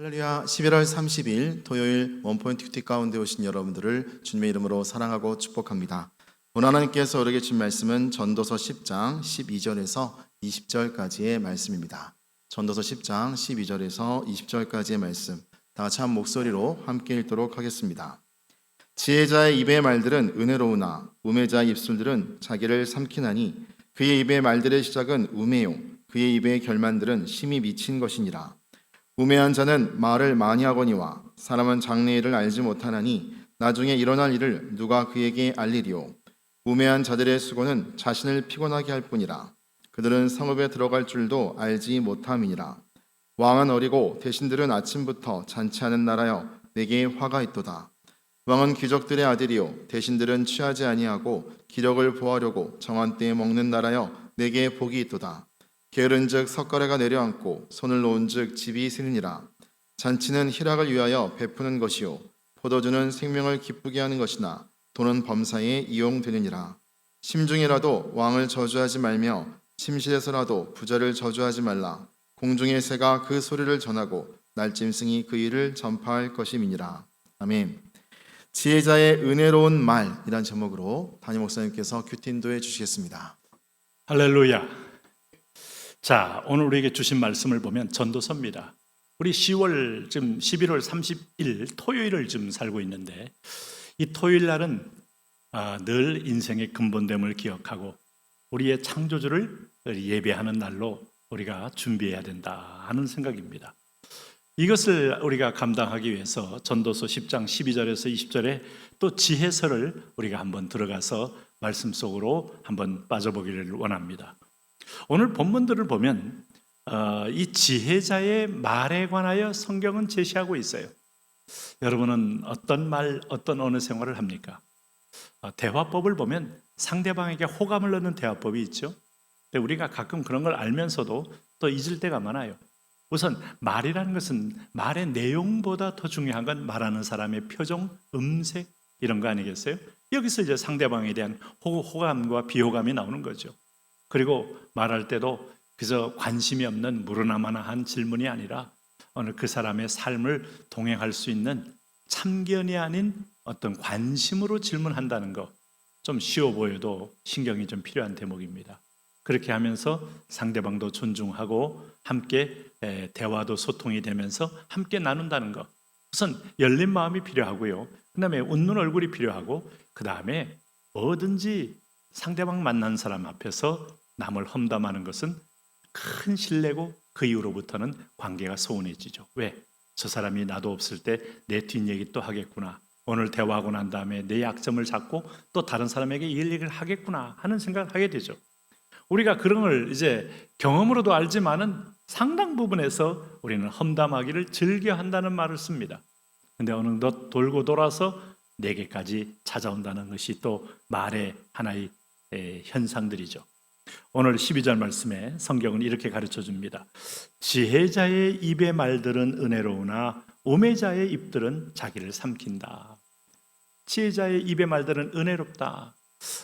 할렐루야. 11월 30일 토요일 원포인트 큐티 가운데 오신 여러분들을 주님의 이름으로 사랑하고 축복합니다. 오늘 하나님께서 우리에게 준 말씀은 전도서 10장 12절에서 20절까지의 말씀입니다. 전도서 10장 12절에서 20절까지의 말씀, 다 같이 한 목소리로 함께 읽도록 하겠습니다. 지혜자의 입의 말들은 은혜로우나 우매자의 입술들은 자기를 삼키나니 그의 입의 말들의 시작은 우매요 그의 입의 결말들은 심히 미친 것이니라. 우매한 자는 말을 많이 하거니와 사람은 장래 일을 알지 못하나니 나중에 일어날 일을 누가 그에게 알리리요. 우매한 자들의 수고는 자신을 피곤하게 할 뿐이라. 그들은 성읍에 들어갈 줄도 알지 못함이니라. 왕은 어리고 대신들은 아침부터 잔치하는 나라여 내게 화가 있도다. 왕은 귀족들의 아들이요 대신들은 취하지 아니하고 기력을 보하려고 정한 때에 먹는 나라여 내게 복이 있도다. 게으른즉 석가래가 내려앉고 손을 놓은즉 집이 쓰느니라. 잔치는 희락을 위하여 베푸는 것이요 포도주는 생명을 기쁘게 하는 것이나 돈은 범사에 이용되느니라. 심중에라도 왕을 저주하지 말며 침실에서라도 부자를 저주하지 말라. 공중의 새가 그 소리를 전하고 날짐승이 그 일을 전파할 것임이니라. 아멘. 지혜자의 은혜로운 말이란 제목으로 담임 목사님께서 큐티 인도해 주시겠습니다. 할렐루야. 자, 오늘 우리에게 주신 말씀을 보면 전도서입니다. 우리 10월 지금 11월 30일 토요일을 지금 살고 있는데 이 토요일 날은 늘 인생의 근본됨을 기억하고 우리의 창조주를 예배하는 날로 우리가 준비해야 된다 하는 생각입니다. 이것을 우리가 감당하기 위해서 전도서 10장 12절에서 20절에 또 지혜서를 우리가 한번 들어가서 말씀 속으로 한번 빠져보기를 원합니다. 오늘 본문들을 보면 이 지혜자의 말에 관하여 성경은 제시하고 있어요. 여러분은 어떤 말, 어떤 언어 생활을 합니까? 대화법을 보면 상대방에게 호감을 얻는 대화법이 있죠. 근데 우리가 가끔 그런 걸 알면서도 또 잊을 때가 많아요. 우선 말이라는 것은 말의 내용보다 더 중요한 건 말하는 사람의 표정, 음색 이런 거 아니겠어요? 여기서 이제 상대방에 대한 호감과 비호감이 나오는 거죠. 그리고 말할 때도 그저 관심이 없는 무르나마나한 질문이 아니라 어느 그 사람의 삶을 동행할 수 있는 참견이 아닌 어떤 관심으로 질문한다는 거, 좀 쉬워 보여도 신경이 좀 필요한 대목입니다. 그렇게 하면서 상대방도 존중하고 함께 대화도 소통이 되면서 함께 나눈다는 것, 우선 열린 마음이 필요하고요. 그 다음에 웃는 얼굴이 필요하고, 그 다음에 뭐든지 상대방 만난 사람 앞에서 남을 험담하는 것은 큰 신뢰고 그 이후로부터는 관계가 소원해지죠. 왜? 저 사람이 나도 없을 때 내 뒷얘기 또 하겠구나. 오늘 대화하고 난 다음에 내 약점을 잡고 또 다른 사람에게 이 얘기를 하겠구나 하는 생각을 하게 되죠. 우리가 그런 걸 이제 경험으로도 알지만은 상당 부분에서 우리는 험담하기를 즐겨 한다는 말을 씁니다. 근데 어느덧 돌고 돌아서 내게까지 찾아온다는 것이 또 말의 하나의 현상들이죠. 오늘 12절 말씀에 성경은 이렇게 가르쳐 줍니다. 지혜자의 입의 말들은 은혜로우나 우매자의 입들은 자기를 삼킨다. 지혜자의 입의 말들은 은혜롭다.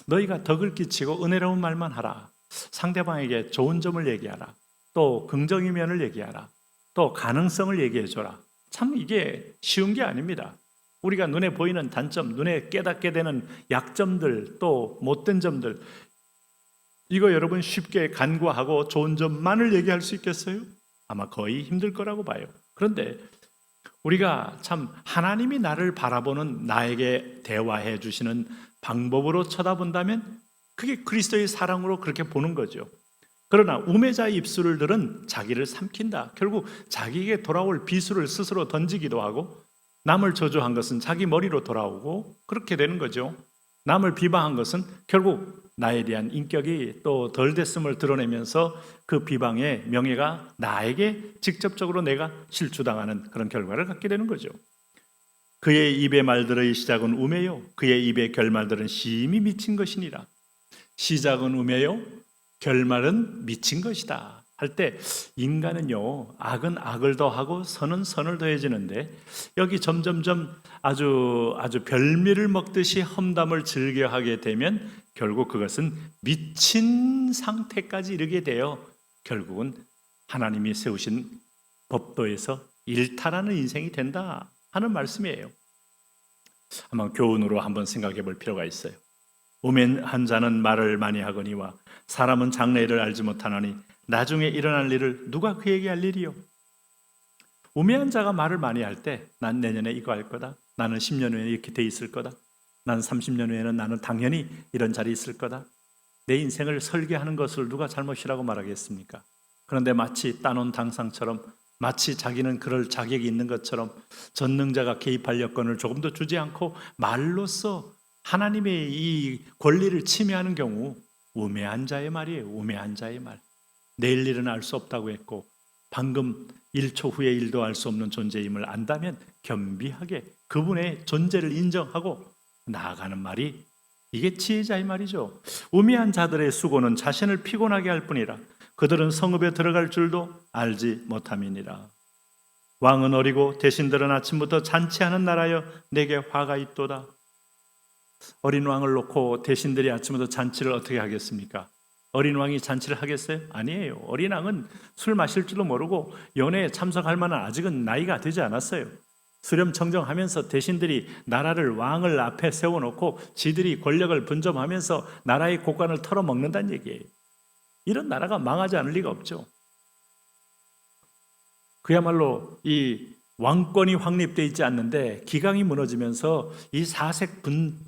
너희가 덕을 끼치고 은혜로운 말만 하라. 상대방에게 좋은 점을 얘기하라. 또 긍정의 면을 얘기하라. 또 가능성을 얘기해 줘라. 참 이게 쉬운 게 아닙니다. 우리가 눈에 보이는 단점, 눈에 깨닫게 되는 약점들, 또 못된 점들, 이거 여러분 쉽게 간과하고 좋은 점만을 얘기할 수 있겠어요? 아마 거의 힘들 거라고 봐요. 그런데 우리가 참 하나님이 나를 바라보는, 나에게 대화해 주시는 방법으로 쳐다본다면 그게 그리스도의 사랑으로 그렇게 보는 거죠. 그러나 우매자의 입술을 들은 자기를 삼킨다. 결국 자기에게 돌아올 비수를 스스로 던지기도 하고, 남을 저주한 것은 자기 머리로 돌아오고 그렇게 되는 거죠. 남을 비방한 것은 결국 나에 대한 인격이 또 덜 됐음을 드러내면서 그 비방의 명예가 나에게 직접적으로 내가 실추당하는 그런 결과를 갖게 되는 거죠. 그의 입의 말들의 시작은 우매요 그의 입의 결말들은 심히 미친 것이니라. 시작은 우매요 결말은 미친 것이다 할 때 인간은요, 악은 악을 더하고 선은 선을 더해지는데 여기 점점점 아주 별미를 먹듯이 험담을 즐겨하게 되면 결국 그것은 미친 상태까지 이르게 되어 결국은 하나님이 세우신 법도에서 일탈하는 인생이 된다 하는 말씀이에요. 아마 교훈으로 한번 생각해 볼 필요가 있어요. 우매한 자는 말을 많이 하거니와 사람은 장래 일을 알지 못하나니 나중에 일어날 일을 누가 그에게 할 일이요? 우매한 자가 말을 많이 할 때 난 내년에 이거 할 거다. 나는 10년 후에 이렇게 돼 있을 거다. 난 30년 후에는 나는 당연히 이런 자리에 있을 거다. 내 인생을 설계하는 것을 누가 잘못이라고 말하겠습니까? 그런데 마치 따놓은 당상처럼, 마치 자기는 그럴 자격이 있는 것처럼 전능자가 개입할 여건을 조금도 주지 않고 말로써 하나님의 이 권리를 침해하는 경우, 우매한 자의 말이에요. 우매한 자의 말. 내일 일은 알 수 없다고 했고 방금 1초 후의 일도 알 수 없는 존재임을 안다면 겸비하게 그분의 존재를 인정하고 나아가는 말이, 이게 지혜자의 말이죠. 우매한 자들의 수고는 자신을 피곤하게 할 뿐이라 그들은 성읍에 들어갈 줄도 알지 못함이니라. 왕은 어리고 대신들은 아침부터 잔치하는 나라여 내게 화가 있도다. 어린 왕을 놓고 대신들이 아침부터 잔치를 어떻게 하겠습니까? 어린 왕이 잔치를 하겠어요? 아니에요. 어린 왕은 술 마실 줄도 모르고 연회에 참석할 만한 아직은 나이가 되지 않았어요. 수렴청정하면서 대신들이 나라를, 왕을 앞에 세워놓고 지들이 권력을 분점하면서 나라의 곳간을 털어먹는다는 얘기예요. 이런 나라가 망하지 않을 리가 없죠. 그야말로 이 왕권이 확립되어 있지 않는데 기강이 무너지면서 이 사색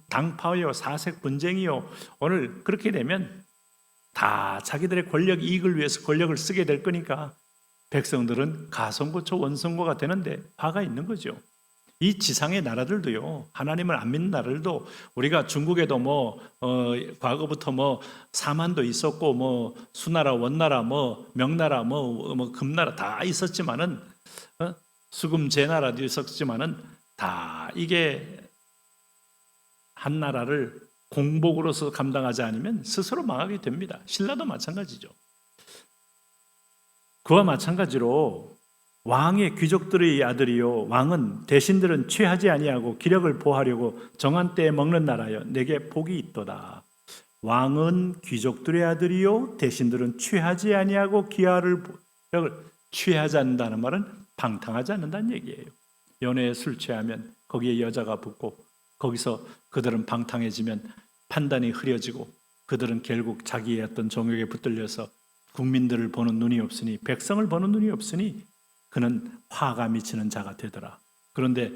당파요, 사색 분쟁이요, 오늘 그렇게 되면 다 자기들의 권력 이익을 위해서 권력을 쓰게 될 거니까 백성들은 가성고초 원성고가 되는데 화가 있는 거죠. 이 지상의 나라들도요, 하나님을 안 믿는 나라들도, 우리가 중국에도 과거부터 사만도 있었고 수나라, 원나라, 명나라, 금나라 다 있었지만은, 수금 제나라도 있었지만은 다 이게 한 나라를 공복으로서 감당하지 않으면 스스로 망하게 됩니다. 신라도 마찬가지죠. 그와 마찬가지로 왕의 귀족들의 아들이요, 왕은 대신들은 취하지 아니하고 기력을 보하려고 정한 때에 먹는 나라여 내게 복이 있도다. 왕은 귀족들의 아들이요, 대신들은 취하지 아니하고 기력을 취하지 않는다는 말은 방탕하지 않는다는 얘기예요. 연회에 술 취하면 거기에 여자가 붙고 거기서 그들은 방탕해지면 판단이 흐려지고 그들은 결국 자기의 어떤 정욕에 붙들려서 국민들을 보는 눈이 없으니, 백성을 보는 눈이 없으니 그는 화가 미치는 자가 되더라. 그런데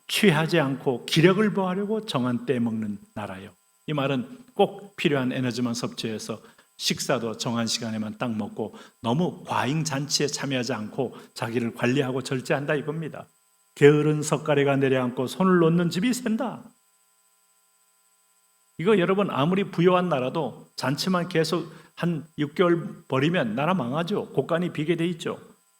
취하지 않고 기력을 보하려고 정한 때에 먹는 나라요. 이 말은 꼭 필요한 에너지만 섭취해서 식사도 정한 시간에만 딱 먹고 너무 과잉 잔치에 참여하지 않고 자기를 관리하고 절제한다 이겁니다. 게으른 석가래가 내려앉고 손을 놓는 집이 샌다. 이거 여러분 아무리 부유한 나라도 잔치만 계속 한 6개월 벌이면 나라 망하죠. 곳간이 비게 돼 있죠.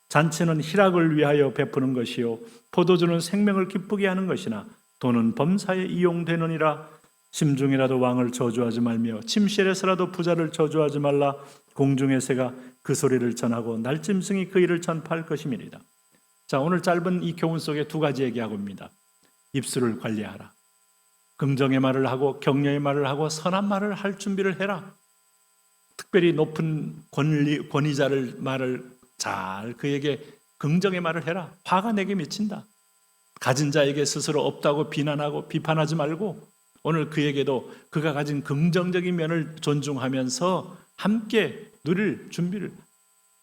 잔치는 희락을 위하여 베푸는 것이요 포도주는 생명을 기쁘게 하는 것이나 돈은 범사에 이용되느니라. 심중이라도 왕을 저주하지 말며 침실에서라도 부자를 저주하지 말라. 공중의 새가 그 소리를 전하고 날짐승이 그 일을 전파할 것임이니라. 자, 오늘 짧은 이 교훈 속에 두 가지 얘기하고 있습니다. 입술을 관리하라. 긍정의 말을 하고 격려의 말을 하고 선한 말을 할 준비를 해라. 특별히 높은 권위자를 말을 잘 그에게 긍정의 말을 해라. 화가 내게 미친다. 가진 자에게 스스로 없다고 비난하고 비판하지 말고 오늘 그에게도 그가 가진 긍정적인 면을 존중하면서 함께 누릴 준비를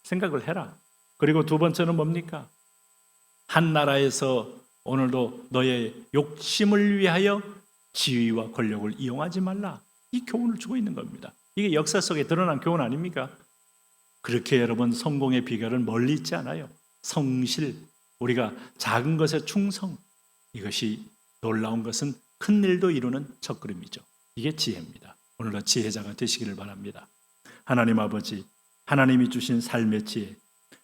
생각을 해라. 그리고 두 번째는 뭡니까? 한 나라에서 오늘도 너의 욕심을 위하여 지위와 권력을 이용하지 말라. 이 교훈을 주고 있는 겁니다. 이게 역사 속에 드러난 교훈 아닙니까? 그렇게 여러분 성공의 비결은 멀리 있지 않아요. 성실, 우리가 작은 것에 충성, 이것이 놀라운 것은 큰 일도 이루는 첫걸음이죠. 이게 지혜입니다. 오늘도 지혜자가 되시기를 바랍니다. 하나님 아버지, 하나님이 주신 삶의 지혜,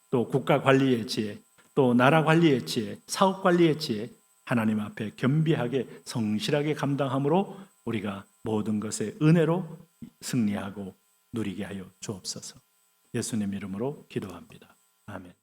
또 국가 관리의 지혜, 또 나라 관리의 지혜, 사업 관리의 지혜, 하나님 앞에 겸비하게 성실하게 감당함으로 우리가 모든 것에 은혜로 승리하고 누리게 하여 주옵소서. 예수님 이름으로 기도합니다. 아멘.